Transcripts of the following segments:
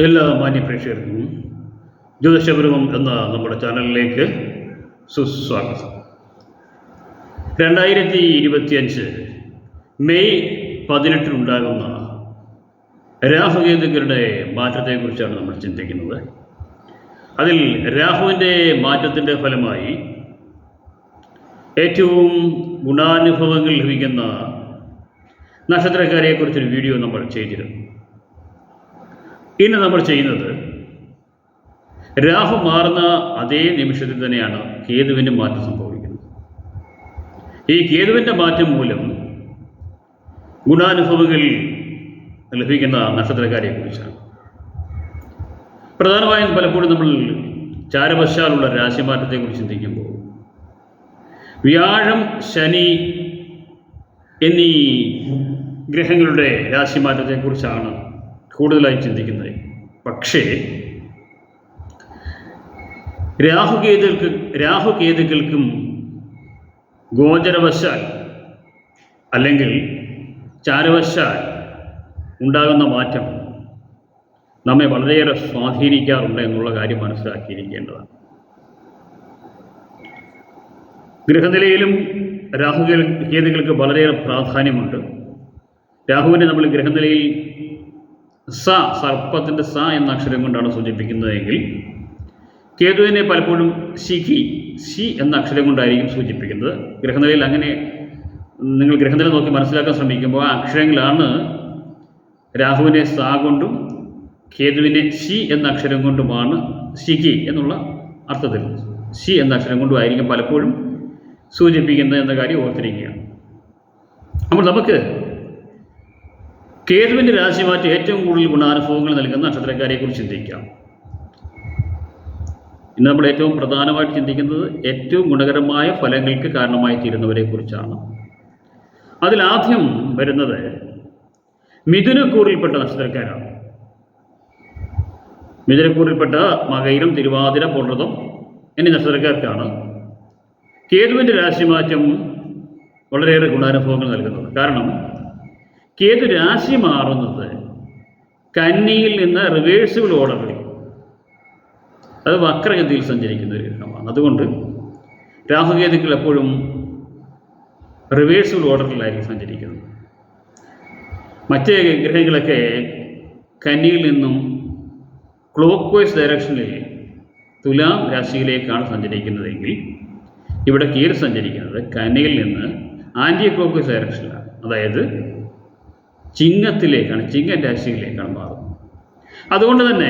എല്ലാ മാന്യപ്രേക്ഷകർക്കും ജ്യോതിഷപുരമം എന്ന നമ്മുടെ ചാനലിലേക്ക് സുസ്വാഗതം. 2025 മെയ് 18 രാഹുകേതുക്കളുടെ മാറ്റത്തെക്കുറിച്ചാണ് നമ്മൾ ചിന്തിക്കുന്നത്. അതിൽ രാഹുവിൻ്റെ മാറ്റത്തിൻ്റെ ഫലമായി ഏറ്റവും ഗുണാനുഭവങ്ങൾ ലഭിക്കുന്ന നക്ഷത്രക്കാരെക്കുറിച്ചൊരു വീഡിയോ നമ്മൾ ചെയ്തിരുന്നു. ഇന്ന് നമ്മൾ ചെയ്യുന്നത് രാഹു മാറുന്ന അതേ നിമിഷത്തിൽ തന്നെയാണ് കേതുവിൻ്റെ മാറ്റം സംഭവിക്കുന്നത്. ഈ കേതുവിൻ്റെ മാറ്റം മൂലം ഗുണാനുഭവങ്ങൾ ലഭിക്കുന്ന നക്ഷത്രക്കാരെക്കുറിച്ചാണ്. പ്രധാനമായും പലപ്പോഴും നമ്മൾ ചാരവശാലുള്ള രാശിമാറ്റത്തെക്കുറിച്ച് ചിന്തിക്കുമ്പോൾ വ്യാഴം, ശനി എന്നീ ഗ്രഹങ്ങളുടെ രാശിമാറ്റത്തെക്കുറിച്ചാണ് കൂടുതലായി ചിന്തിക്കുന്നത്. പക്ഷേ രാഹുകേതുക്കൾക്കും ഗോചരവശാൽ അല്ലെങ്കിൽ ചാരവശാൽ ഉണ്ടാകുന്ന മാറ്റം നമ്മെ വളരെയേറെ സ്വാധീനിക്കാറുണ്ട് എന്നുള്ള കാര്യം മനസ്സിലാക്കിയിരിക്കേണ്ടതാണ്. ഗ്രഹനിലയിലും രാഹുകേതുക്കൾക്ക് വളരെയേറെ പ്രാധാന്യമുണ്ട്. രാഹുവിനെ നമ്മൾ ഗ്രഹനിലയിൽ സർപ്പത്തിൻ്റെ സ എന്ന അക്ഷരം കൊണ്ടാണ് സൂചിപ്പിക്കുന്നതെങ്കിൽ കേതുവിനെ പലപ്പോഴും സി എന്ന അക്ഷരം കൊണ്ടായിരിക്കും സൂചിപ്പിക്കുന്നത്. ഗ്രഹനിലയിൽ അങ്ങനെ നിങ്ങൾ ഗ്രഹനില നോക്കി മനസ്സിലാക്കാൻ ശ്രമിക്കുമ്പോൾ ആ അക്ഷരങ്ങളാണ് രാഹുവിനെ സ കൊണ്ടും കേതുവിനെ സി എന്ന അക്ഷരം കൊണ്ടുമാണ് എന്നുള്ള അർത്ഥത്തിൽ സി എന്ന അക്ഷരം കൊണ്ടുമായിരിക്കും പലപ്പോഴും സൂചിപ്പിക്കുന്നത് എന്ന കാര്യം ഓർത്തിരിക്കുകയാണ്. അപ്പോൾ നമുക്ക് കേതുവിൻ്റെ രാശിമാറ്റം ഏറ്റവും കൂടുതൽ ഗുണാനുഭവങ്ങൾ നൽകുന്ന നക്ഷത്രക്കാരെക്കുറിച്ച് ചിന്തിക്കാം. ഇന്ന് നമ്മൾ ഏറ്റവും പ്രധാനമായിട്ട് ചിന്തിക്കുന്നത് ഏറ്റവും ഗുണകരമായ ഫലങ്ങൾക്ക് കാരണമായി തീരുന്നവരെക്കുറിച്ചാണ്. അതിലാദ്യം വരുന്നത് മിഥുനക്കൂറിൽപ്പെട്ട നക്ഷത്രക്കാരാണ്. മിഥുനക്കൂറിൽപ്പെട്ട മകയിരം, തിരുവാതിര, പുണർതം എന്നീ നക്ഷത്രക്കാർക്കാണ് കേതുവിൻ്റെ രാശിമാറ്റം വളരെയേറെ ഗുണാനുഭവങ്ങൾ നൽകുന്നത്. കാരണം കേതു രാശി മാറുന്നത് കന്നിയിൽ നിന്ന് റിവേഴ്സിബിൾ ഓർഡറിൽ, അത് വക്രഗതിയിൽ സഞ്ചരിക്കുന്ന ഒരു ഗ്രഹമാണ്. അതുകൊണ്ട് രാഹുകേതുക്കൾ എപ്പോഴും റിവേഴ്സിബിൾ ഓർഡറിലായിരിക്കും സഞ്ചരിക്കുന്നത്. മറ്റ് ഗ്രഹങ്ങളൊക്കെ കന്നിയിൽ നിന്നും ക്ലോക്ക് വൈസ് ഡയറക്ഷനിൽ തുലാം രാശിയിലേക്കാണ് സഞ്ചരിക്കുന്നതെങ്കിൽ ഇവിടെ കേതു സഞ്ചരിക്കുന്നത് കന്നിയിൽ നിന്ന് ആൻറ്റി ക്ലോക്ക് വൈസ് ഡയറക്ഷനിലാണ്, അതായത് ചിങ്ങത്തിലേക്കാണ്, ചിങ്ങൻ രാശിയിലേക്കാണ് മാറുന്നത്. അതുകൊണ്ട് തന്നെ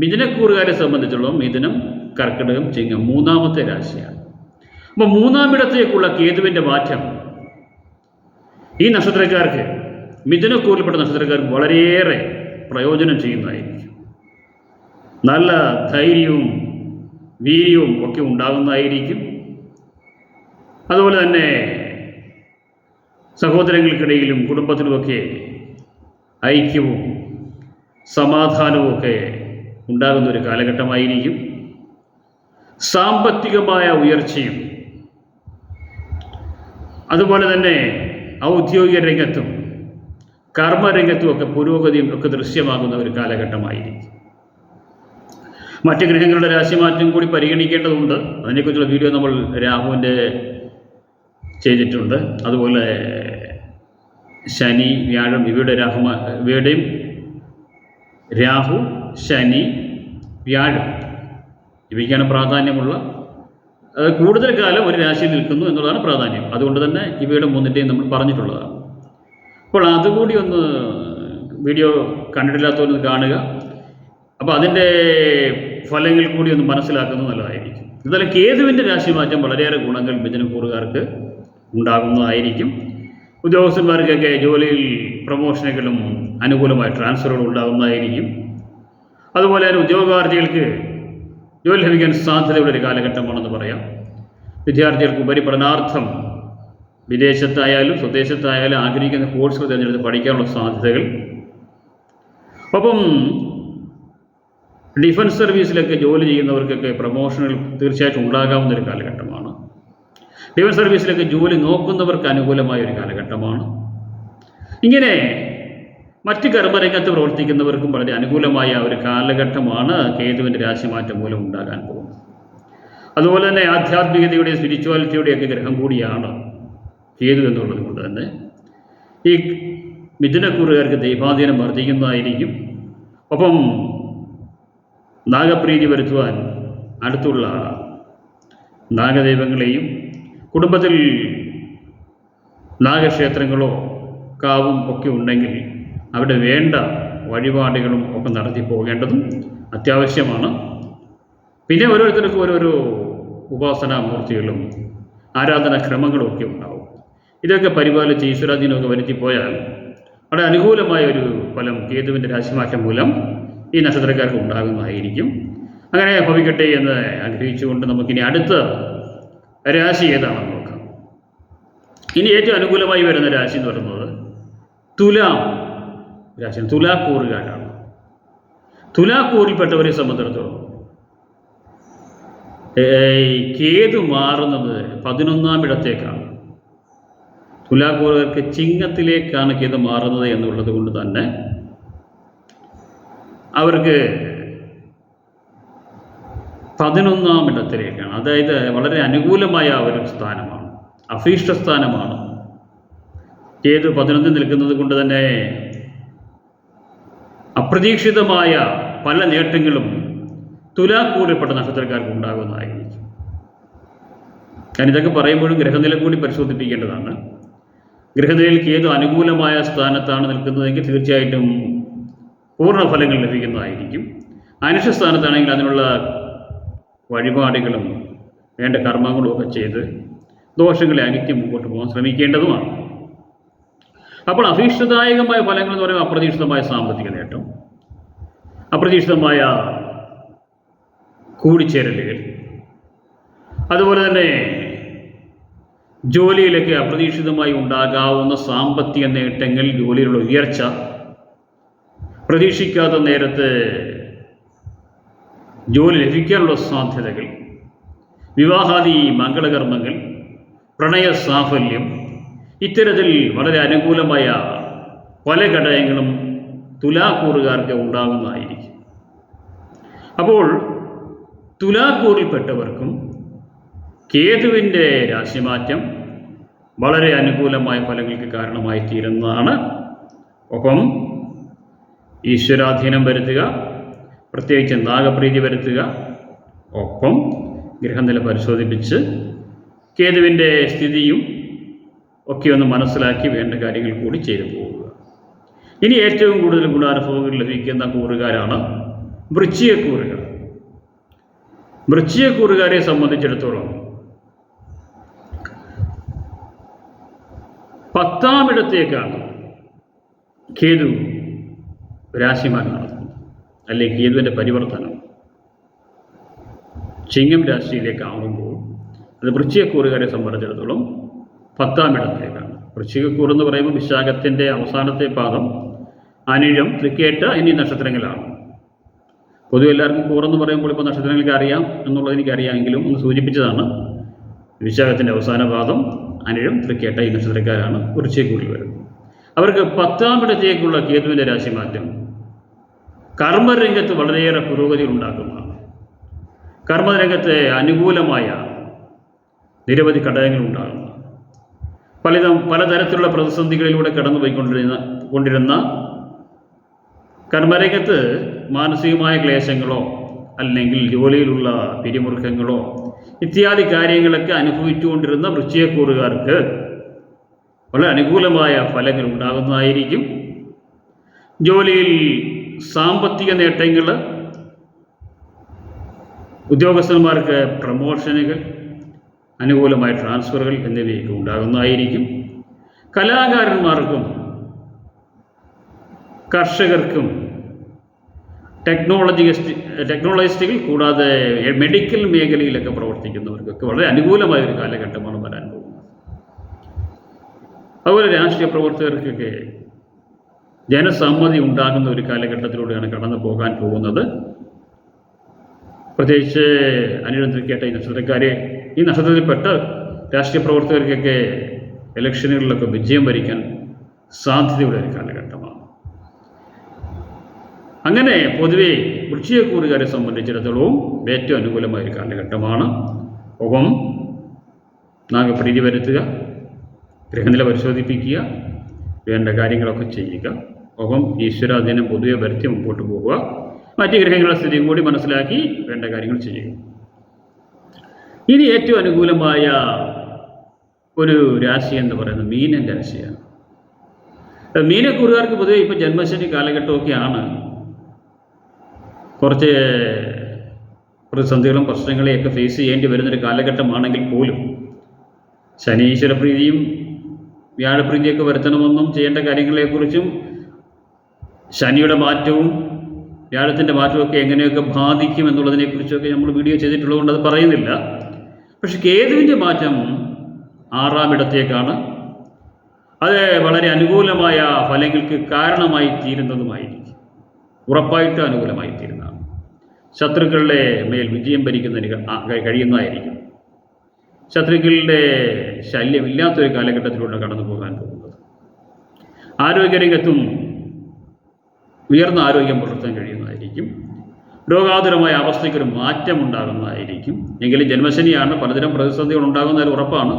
മിഥുനക്കൂറുകാരെ സംബന്ധിച്ചിടത്തോളം മിഥുനം, കർക്കിടകം, ചിങ്ങം മൂന്നാമത്തെ രാശിയാണ്. അപ്പോൾ മൂന്നാമിടത്തേക്കുള്ള കേതുവിൻ്റെ മാറ്റം ഈ നക്ഷത്രക്കാർക്ക്, മിഥുനക്കൂറിൽപ്പെട്ട നക്ഷത്രക്കാർക്ക് വളരെയേറെ പ്രയോജനം ചെയ്യുന്നതായിരിക്കും. നല്ല ധൈര്യവും വീര്യവും ഒക്കെ ഉണ്ടാകുന്നതായിരിക്കും. അതുപോലെ തന്നെ സഹോദരങ്ങൾക്കിടയിലും കുടുംബത്തിലുമൊക്കെ ഐക്യവും സമാധാനവും ഒക്കെ ഉണ്ടാകുന്ന ഒരു കാലഘട്ടമായിരിക്കും. സാമ്പത്തികമായ ഉയർച്ചയും അതുപോലെ തന്നെ ഔദ്യോഗിക രംഗത്തും കർമ്മരംഗത്തും ഒക്കെ പുരോഗതിയും ഒക്കെ ദൃശ്യമാകുന്ന ഒരു കാലഘട്ടമായിരിക്കും. മറ്റ് ഗ്രഹങ്ങളുടെ രാശിമാറ്റം കൂടി പരിഗണിക്കേണ്ടതുണ്ട്. അതിനെക്കുറിച്ചുള്ള വീഡിയോ നമ്മൾ രാഹുവിൻ്റെ ചെയ്തിട്ടുണ്ട്. അതുപോലെ ശനി, വ്യാഴം ഇവയുടെയും രാഹു, ശനി, വ്യാഴം ഇവയ്ക്കാണ് പ്രാധാന്യമുള്ള, കൂടുതൽ കാലം ഒരു രാശിയിൽ നിൽക്കുന്നു എന്നുള്ളതാണ് പ്രാധാന്യം. അതുകൊണ്ട് തന്നെ ഇവയുടെ മൂന്നിൻ്റെയും നമ്മൾ പറഞ്ഞിട്ടുള്ളതാണ്. അപ്പോൾ അതുകൂടി ഒന്ന് വീഡിയോ കണ്ടിട്ടില്ലാത്തവരൊന്ന് കാണുക. അപ്പോൾ അതിൻ്റെ ഫലങ്ങൾ കൂടി ഒന്ന് മനസ്സിലാക്കുന്നത് നല്ലതായിരിക്കും. എന്നാലും കേതുവിൻ്റെ രാശിമാറ്റം വളരെയേറെ ഗുണങ്ങൾ മിഥുനക്കൂറുകാർക്ക് ഉണ്ടാകുന്നതായിരിക്കും. ഉദ്യോഗസ്ഥന്മാർക്കൊക്കെ ജോലിയിൽ പ്രമോഷനുകളും അനുകൂലമായ ട്രാൻസ്ഫറുകളും ഉണ്ടാകുന്നതായിരിക്കും. അതുപോലെ തന്നെ ഉദ്യോഗാർത്ഥികൾക്ക് ജോലി ലഭിക്കാൻ സാധ്യതയുള്ളൊരു കാലഘട്ടമാണെന്ന് പറയാം. വിദ്യാർത്ഥികൾക്ക് ഉപരിപഠനാർത്ഥം വിദേശത്തായാലും സ്വദേശത്തായാലും ആഗ്രഹിക്കുന്ന കോഴ്സുകൾ തിരഞ്ഞെടുത്ത് പഠിക്കാനുള്ള സാധ്യതകൾ, ഒപ്പം ഡിഫൻസ് സർവീസിലൊക്കെ ജോലി ചെയ്യുന്നവർക്കൊക്കെ പ്രമോഷനുകൾ തീർച്ചയായിട്ടും ഉണ്ടാകാവുന്ന ഒരു കാലഘട്ടമാണ്. ഡിഫൻസ് സർവീസിലൊക്കെ ജോലി നോക്കുന്നവർക്ക് അനുകൂലമായ ഒരു കാലഘട്ടമാണ്. ഇങ്ങനെ മറ്റ് കർമ്മരംഗത്ത് പ്രവർത്തിക്കുന്നവർക്കും വളരെ അനുകൂലമായ ഒരു കാലഘട്ടമാണ് കേതുവിൻ്റെ രാശിമാറ്റം മൂലം ഉണ്ടാകാൻ പോകുന്നത്. അതുപോലെ തന്നെ ആധ്യാത്മികതയുടെയും സ്പിരിച്വാലിറ്റിയുടെയൊക്കെ ഗ്രഹം കൂടിയാണ് കേതു എന്നുള്ളത് കൊണ്ട് തന്നെ ഈ മിഥുനക്കൂറുകാർക്ക് ദൈവാധീനം വർദ്ധിക്കുന്നതായിരിക്കും. ഒപ്പം നാഗപ്രീതി വരുത്തുവാൻ അടുത്തുള്ള നാഗദൈവങ്ങളെയും കുടുംബത്തിൽ നാഗക്ഷേത്രങ്ങളോ കാവും ഒക്കെ ഉണ്ടെങ്കിൽ അവിടെ വേണ്ട വഴിപാടുകളും ഒക്കെ നടത്തി പോകേണ്ടതും അത്യാവശ്യമാണ്. പിന്നെ ഓരോരുത്തർക്കും ഓരോരോ ഉപാസനാമൂർത്തികളും ആരാധനാക്രമങ്ങളും ഒക്കെ ഉണ്ടാവും. ഇതൊക്കെ പരിപാലിച്ച് ഈശ്വരാധീനമൊക്കെ വരുത്തിപ്പോയാൽ വളരെ അനുകൂലമായ ഒരു ഫലം കേതുവിൻ്റെ രാശിമാറ്റം മൂലം ഈ നക്ഷത്രക്കാർക്ക് ഉണ്ടാകുന്നതായിരിക്കും. അങ്ങനെ ഭവിക്കട്ടെ എന്ന് ആഗ്രഹിച്ചുകൊണ്ട് നമുക്കിനി അടുത്ത രാശി ഏതാണെന്ന് നോക്കാം. ഇനി ഏറ്റവും അനുകൂലമായി വരുന്ന രാശി എന്ന് പറയുന്നത് തുലാം രാശി, തുലാക്കൂറുകാരാണ്. തുലാക്കൂറിൽപ്പെട്ടവരെ സംബന്ധിച്ചിടത്തോളം കേതു മാറുന്നത് 11-ാം ഇടത്തേക്കാണ്. തുലാക്കൂറുകാർക്ക് ചിങ്ങത്തിലേക്കാണ് കേതു മാറുന്നത് എന്നുള്ളത് കൊണ്ട് തന്നെ അവർക്ക് 11-ാം ഇടത്തിലേക്കാണ്. അതായത് വളരെ അനുകൂലമായ ഒരു സ്ഥാനമാണ്, അഭീഷ്ട സ്ഥാനമാണ്. കേതു 11 നിൽക്കുന്നത് കൊണ്ട് തന്നെ അപ്രതീക്ഷിതമായ പല നേട്ടങ്ങളും തുലാക്കൂറിൽപ്പെട്ട നക്ഷത്രക്കാർക്ക് ഉണ്ടാകുന്നതായിരിക്കും. ഞാൻ ഇതൊക്കെ പറയുമ്പോഴും ഗ്രഹനില കൂടി പരിശോധിപ്പിക്കേണ്ടതാണ്. ഗ്രഹനിലയിൽ കേതു അനുകൂലമായ സ്ഥാനത്താണ് നിൽക്കുന്നതെങ്കിൽ തീർച്ചയായിട്ടും പൂർണ്ണഫലങ്ങൾ ലഭിക്കുന്നതായിരിക്കും. അനിഷ്ട സ്ഥാനത്താണെങ്കിൽ അതിനുള്ള വഴിപാടുകളും വേണ്ട കർമ്മങ്ങളും ഒക്കെ ചെയ്ത് ദോഷങ്ങളെ അകറ്റി മുമ്പോട്ട് പോകാൻ ശ്രമിക്കേണ്ടതുമാണ്. അപ്പോൾ അഭീഷ്ടദായകമായ ഫലങ്ങൾ എന്ന് പറയുമ്പോൾ അപ്രതീക്ഷിതമായ സാമ്പത്തിക നേട്ടം, അപ്രതീക്ഷിതമായ കൂടിച്ചേരലുകൾ, അതുപോലെ തന്നെ ജോലിയിലൊക്കെ അപ്രതീക്ഷിതമായി ഉണ്ടാകാവുന്ന സാമ്പത്തിക നേട്ടങ്ങൾ, ജോലിയിലുള്ള ഉയർച്ച, പ്രതീക്ഷിക്കാത്ത നേരത്ത് ജോലി ലഭിക്കാനുള്ള സാധ്യതകൾ, വിവാഹാദി മംഗളകർമ്മങ്ങൾ, പ്രണയ സാഫല്യം, ഇത്തരത്തിൽ വളരെ അനുകൂലമായ പല ഘടകങ്ങളും തുലാക്കൂറുകാർക്ക് ഉണ്ടാകുന്നതായിരിക്കും. അപ്പോൾ തുലാക്കൂറിൽപ്പെട്ടവർക്കും കേതുവിൻ്റെ രാശിമാറ്റം വളരെ അനുകൂലമായ ഫലങ്ങൾക്ക് കാരണമായി തീരുന്നതാണ്. ഒപ്പം ഈശ്വരാധീനം വരുത്തുക, പ്രത്യേകിച്ച് നാഗപ്രീതി വരുത്തുക, ഒപ്പം ഗ്രഹനില പരിശോധിപ്പിച്ച് കേതുവിൻ്റെ സ്ഥിതിയും ഒക്കെ ഒന്ന് മനസ്സിലാക്കി വേണ്ട കാര്യങ്ങൾ കൂടി ചെയ്തു പോവുക. ഇനി ഏറ്റവും കൂടുതൽ ഗുണാനുഭവങ്ങൾ ലഭിക്കുന്ന കൂറുകാരാണ് വൃശ്ചികക്കൂറുകൾ. വൃശ്ചികക്കൂറുകാരെ സംബന്ധിച്ചിടത്തോളം 10-ാം ഇടത്തേക്കാണ് കേതു രാശിമാറ്റം നടത്തുന്നത്, അല്ലെങ്കിൽ കേതുവിൻ്റെ പരിവർത്തനം ചിങ്ങം രാശിയിലേക്കാവുമ്പോൾ അത് വൃശ്ചികക്കൂറുകാരെ സംബന്ധിച്ചിടത്തോളം 10-ാം ഇടത്തേക്കാണ്. വൃശ്ചികക്കൂർ എന്ന് പറയുമ്പോൾ വിശാഖത്തിൻ്റെ അവസാനത്തെ പാദം, അനിഴം, തൃക്കേട്ട എന്നീ നക്ഷത്രങ്ങളാണ്. പൊതുവെ എല്ലാവർക്കും കൂറെന്ന് പറയുമ്പോൾ ഇപ്പോൾ നക്ഷത്രങ്ങൾക്ക് അറിയാം എന്നുള്ളത് എനിക്കറിയാമെങ്കിലും ഒന്ന് സൂചിപ്പിച്ചതാണ്. വിശാഖത്തിൻ്റെ അവസാന പാദം, അനിഴം, തൃക്കേട്ട ഈ നക്ഷത്രക്കാരാണ് വൃശ്ചികക്കൂറിൽ വരുന്നത്. അവർക്ക് 10-ാം ഇടത്തേക്കുള്ള കേതുവിൻ്റെ രാശിമാറ്റം കർമ്മരംഗത്ത് വളരെയേറെ പുരോഗതി ഉണ്ടാക്കുന്നതാണ്. കർമ്മരംഗത്ത് അനുകൂലമായ നിരവധി ഘടകങ്ങൾ ഉണ്ടാകുന്നു. പലതരത്തിലുള്ള പ്രതിസന്ധികളിലൂടെ കടന്നുപോയിക്കൊണ്ടിരുന്ന കർമ്മരംഗത്ത് മാനസികമായ ക്ലേശങ്ങളോ അല്ലെങ്കിൽ ജോലിയിലുള്ള പിരിമുറുക്കങ്ങളോ ഇത്യാദി കാര്യങ്ങളൊക്കെ അനുഭവിച്ചുകൊണ്ടിരുന്ന വൃശ്ചികക്കൂറുകാർക്ക് വളരെ അനുകൂലമായ ഫലങ്ങൾ ഉണ്ടാകുന്നതായിരിക്കും. ജോലിയിൽ സാമ്പത്തിക നേട്ടങ്ങൾ, ഉദ്യോഗസ്ഥന്മാർക്ക് പ്രമോഷനുകൾ, അനുകൂലമായ ട്രാൻസ്ഫറുകൾ എന്നിവയൊക്കെ ഉണ്ടാകുന്നതായിരിക്കും. കലാകാരന്മാർക്കും കർഷകർക്കും ടെക്നോളജിസ്റ്റുകൾ കൂടാതെ മെഡിക്കൽ മേഖലയിലൊക്കെ പ്രവർത്തിക്കുന്നവർക്കൊക്കെ വളരെ അനുകൂലമായ ഒരു കാലഘട്ടമാണ് വരാൻ പോകുന്നത്. അതുപോലെ രാഷ്ട്രീയ പ്രവർത്തകർക്കൊക്കെ ജനസമ്മതി ഉണ്ടാകുന്ന ഒരു കാലഘട്ടത്തിലൂടെയാണ് കടന്നു പോകാൻ പോകുന്നത്. പ്രത്യേകിച്ച് അനിഴം, തൃക്കേട്ട ഈ നക്ഷത്രക്കാരെ, ഈ നക്ഷത്രത്തിൽപ്പെട്ട രാഷ്ട്രീയ പ്രവർത്തകർക്കൊക്കെ ഇലക്ഷനുകളിലൊക്കെ വിജയം വരിക്കാൻ സാധ്യതയുള്ള ഒരു കാലഘട്ടമാണ്. അങ്ങനെ പൊതുവെ വൃശ്ചികക്കൂറുകാരെ സംബന്ധിച്ചിടത്തോളം ഏറ്റവും അനുകൂലമായ ഒരു കാലഘട്ടമാണ്. ഒപ്പം നാഗപ്രീതി വരുത്തുക, ഗ്രഹനില പരിശോധിപ്പിക്കുക, വേണ്ട കാര്യങ്ങളൊക്കെ ചെയ്യുക. ഒപ്പം ഈശ്വരാധീനം പൊതുവെ വരുത്തി മുമ്പോട്ട് പോവുക. മറ്റ് ഗ്രഹങ്ങളുടെ സ്ഥിതിയും കൂടി മനസ്സിലാക്കി വേണ്ട കാര്യങ്ങൾ ചെയ്യുക. ഇനി ഏറ്റവും അനുകൂലമായ ഒരു രാശി എന്ന് പറയുന്നത് മീനൻ രാശിയാണ്. മീനക്കൂറുകാർക്ക് പൊതുവെ ഇപ്പോൾ ജന്മശനി കാലഘട്ടമൊക്കെയാണ്. കുറച്ച് പ്രതിസന്ധികളും പ്രശ്നങ്ങളെയൊക്കെ ഫേസ് ചെയ്യേണ്ടി വരുന്നൊരു കാലഘട്ടമാണെങ്കിൽ പോലും ശനീശ്വരപ്രീതിയും വ്യാഴപ്രീതിയൊക്കെ വരുത്തണമെന്നും ചെയ്യേണ്ട കാര്യങ്ങളെക്കുറിച്ചും ശനിയുടെ മാറ്റവും വ്യാഴത്തിൻ്റെ മാറ്റമൊക്കെ എങ്ങനെയൊക്കെ ബാധിക്കും എന്നുള്ളതിനെക്കുറിച്ചൊക്കെ നമ്മൾ വീഡിയോ ചെയ്തിട്ടുള്ളതുകൊണ്ട് അത് പറയുന്നില്ല. പക്ഷെ കേതുവിൻ്റെ മാറ്റം 6-ാം ഇടത്തേക്കാണ്. അത് വളരെ അനുകൂലമായ ഫലങ്ങൾക്ക് കാരണമായി തീരുന്നതുമായിരിക്കും. ഉറപ്പായിട്ട് അനുകൂലമായി തീരുന്നതാണ്. ശത്രുക്കളുടെ മേൽ വിജയം ഭരിക്കുന്നതിന് കഴിയുന്നതായിരിക്കും. ശത്രുക്കളുടെ ശല്യമില്ലാത്തൊരു കാലഘട്ടത്തിലൂടെ കടന്നു പോകാൻ പോകുന്നത്. ആരോഗ്യരംഗത്തും ഉയർന്ന ആരോഗ്യം പുലർത്താൻ കഴിയുന്നതായിരിക്കും. രോഗാതുരമായ അവസ്ഥയ്ക്കൊരു മാറ്റം ഉണ്ടാകുന്നതായിരിക്കും. എങ്കിലും ജന്മശനിയാണ്, പലതരം പ്രതിസന്ധികൾ ഉണ്ടാകുന്നതിൽ ഉറപ്പാണ്.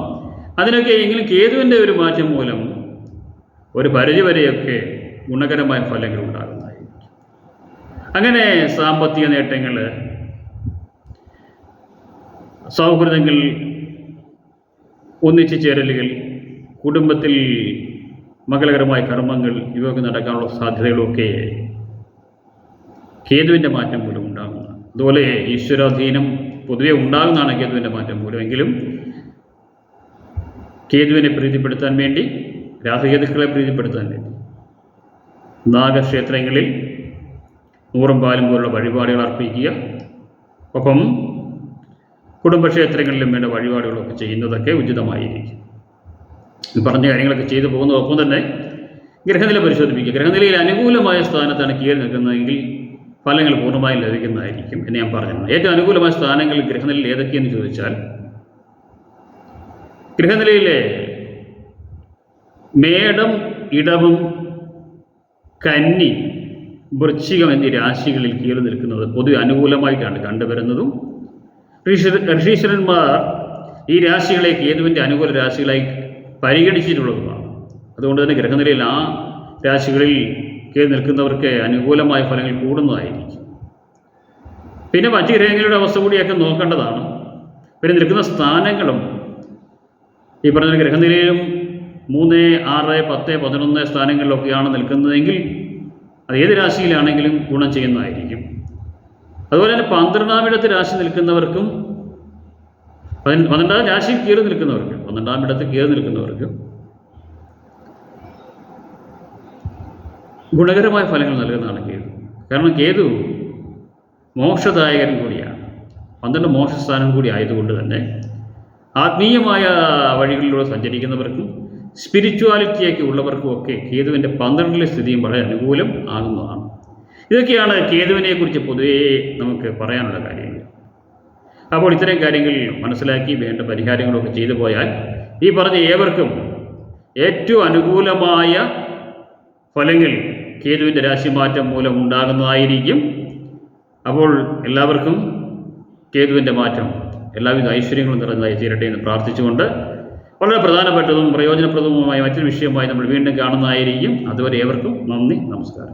അതിനൊക്കെ എങ്കിലും കേതുവിൻ്റെ ഒരു മാറ്റം മൂലം ഒരു പരിധിവരെയൊക്കെ ഗുണകരമായ ഫലങ്ങൾ ഉണ്ടാകുന്നതായിരിക്കും. അങ്ങനെ സാമ്പത്തിക നേട്ടങ്ങൾ, സൗഹൃദങ്ങൾ, ഒന്നിച്ചു ചേരലുകൾ, കുടുംബത്തിൽ മംഗളകരമായ കർമ്മങ്ങൾ ഇവയൊക്കെ നടക്കാനുള്ള സാധ്യതകളൊക്കെ കേതുവിൻ്റെ മാറ്റം മൂലം ഉണ്ടാകുന്നതാണ്. അതുപോലെ ഈശ്വരാധീനം പൊതുവെ ഉണ്ടാകുന്നതാണ് കേതുവിൻ്റെ മാറ്റം മൂലം. എങ്കിലും കേതുവിനെ പ്രീതിപ്പെടുത്താൻ വേണ്ടി, രാഹുകേതുക്കളെ പ്രീതിപ്പെടുത്താൻ വേണ്ടി നാഗക്ഷേത്രങ്ങളിൽ 100 പാലും പോലുള്ള വഴിപാടുകൾ അർപ്പിക്കുക. ഒപ്പം കുടുംബക്ഷേത്രങ്ങളിലും വേണ്ട വഴിപാടുകളൊക്കെ ചെയ്യുന്നതൊക്കെ ഉചിതമായിരിക്കും. ഈ പറഞ്ഞ കാര്യങ്ങളൊക്കെ ചെയ്തു പോകുന്നതൊപ്പം തന്നെ ഗ്രഹനില പരിശോധിപ്പിക്കുക. ഗ്രഹനിലയിൽ അനുകൂലമായ സ്ഥാനത്താണ് കേതു നിൽക്കുന്നതെങ്കിൽ ഫലങ്ങൾ പൂർണ്ണമായും ലഭിക്കുന്നതായിരിക്കും എന്ന് ഞാൻ പറഞ്ഞിരുന്നു. ഏറ്റവും അനുകൂലമായ സ്ഥാനങ്ങൾ ഗ്രഹനിലയിൽ ഏതൊക്കെയെന്ന് ചോദിച്ചാൽ, ഗ്രഹനിലയിലെ മേടം, ഇടവം, കന്നി, വൃശ്ചികം എന്നീ രാശികളിൽ കേതു നിൽക്കുന്നത് പൊതുവെ അനുകൂലമായിട്ടാണ് കണ്ടുവരുന്നതും. ഋഷീശ്വരന്മാർ ഈ രാശികളെ കേതുവിൻ്റെ അനുകൂല രാശികളായി പരിഗണിച്ചിട്ടുള്ളതുമാണ്. അതുകൊണ്ട് തന്നെ ഗ്രഹനിലയിൽ ആ രാശികളിൽ കേതു നിൽക്കുന്നവർക്ക് അനുകൂലമായ ഫലങ്ങൾ കൂടുന്നതായിരിക്കും. പിന്നെ മറ്റ് ഗ്രഹങ്ങളുടെ അവസ്ഥ കൂടിയൊക്കെ നോക്കേണ്ടതാണ്. പിന്നെ നിൽക്കുന്ന സ്ഥാനങ്ങളും ഈ പറഞ്ഞ ഗ്രഹനിലയിലും 3, 6, 10, 11 സ്ഥാനങ്ങളിലൊക്കെയാണ് നിൽക്കുന്നതെങ്കിൽ അത് ഏത് രാശിയിലാണെങ്കിലും ഗുണം ചെയ്യുന്നതായിരിക്കും. അതുപോലെ തന്നെ 12-ാം ഇടത്ത് രാശി നിൽക്കുന്നവർക്കും 12-ാം രാശിയിൽ കേതു നിൽക്കുന്നവർക്ക് 12-ാം ഇടത്ത് കേതു നിൽക്കുന്നവർക്ക് ഗുണകരമായ ഫലങ്ങൾ നൽകുന്നതാണ് കേതു. കാരണം കേതു മോക്ഷദായകൻ കൂടിയാണ്. 12 മോക്ഷസ്ഥാനം കൂടി ആയതുകൊണ്ട് തന്നെ ആത്മീയമായ വഴികളിലൂടെ സഞ്ചരിക്കുന്നവർക്കും സ്പിരിച്വാലിറ്റിയൊക്കെ ഉള്ളവർക്കും ഒക്കെ കേതുവിൻ്റെ 12-ലെ സ്ഥിതിയും വളരെ അനുകൂലം ആകുന്നതാണ്. ഇതൊക്കെയാണ് കേതുവിനെക്കുറിച്ച് പൊതുവേ നമുക്ക് പറയാനുള്ള കാര്യങ്ങൾ. അപ്പോൾ ഇത്തരം കാര്യങ്ങൾ മനസ്സിലാക്കി വേണ്ട പരിഹാരങ്ങളൊക്കെ ചെയ്തു പോയാൽ ഈ പറഞ്ഞ ഏവർക്കും ഏറ്റവും അനുകൂലമായ ഫലങ്ങൾ കേതുവിൻ്റെ രാശിമാറ്റം മൂലം ഉണ്ടാകുന്നതായിരിക്കും. അപ്പോൾ എല്ലാവർക്കും കേതുവിൻ്റെ മാറ്റം എല്ലാവിധ ഐശ്വര്യങ്ങളും നിറഞ്ഞതായി തീരട്ടെ എന്ന് പ്രാർത്ഥിച്ചുകൊണ്ട് വളരെ പ്രധാനപ്പെട്ടതും പ്രയോജനപ്രദവുമായ മറ്റൊരു വിഷയമായി നമ്മൾ വീണ്ടും കാണുന്നതായിരിക്കും. അതുവരെ ഏവർക്കും നന്ദി, നമസ്കാരം.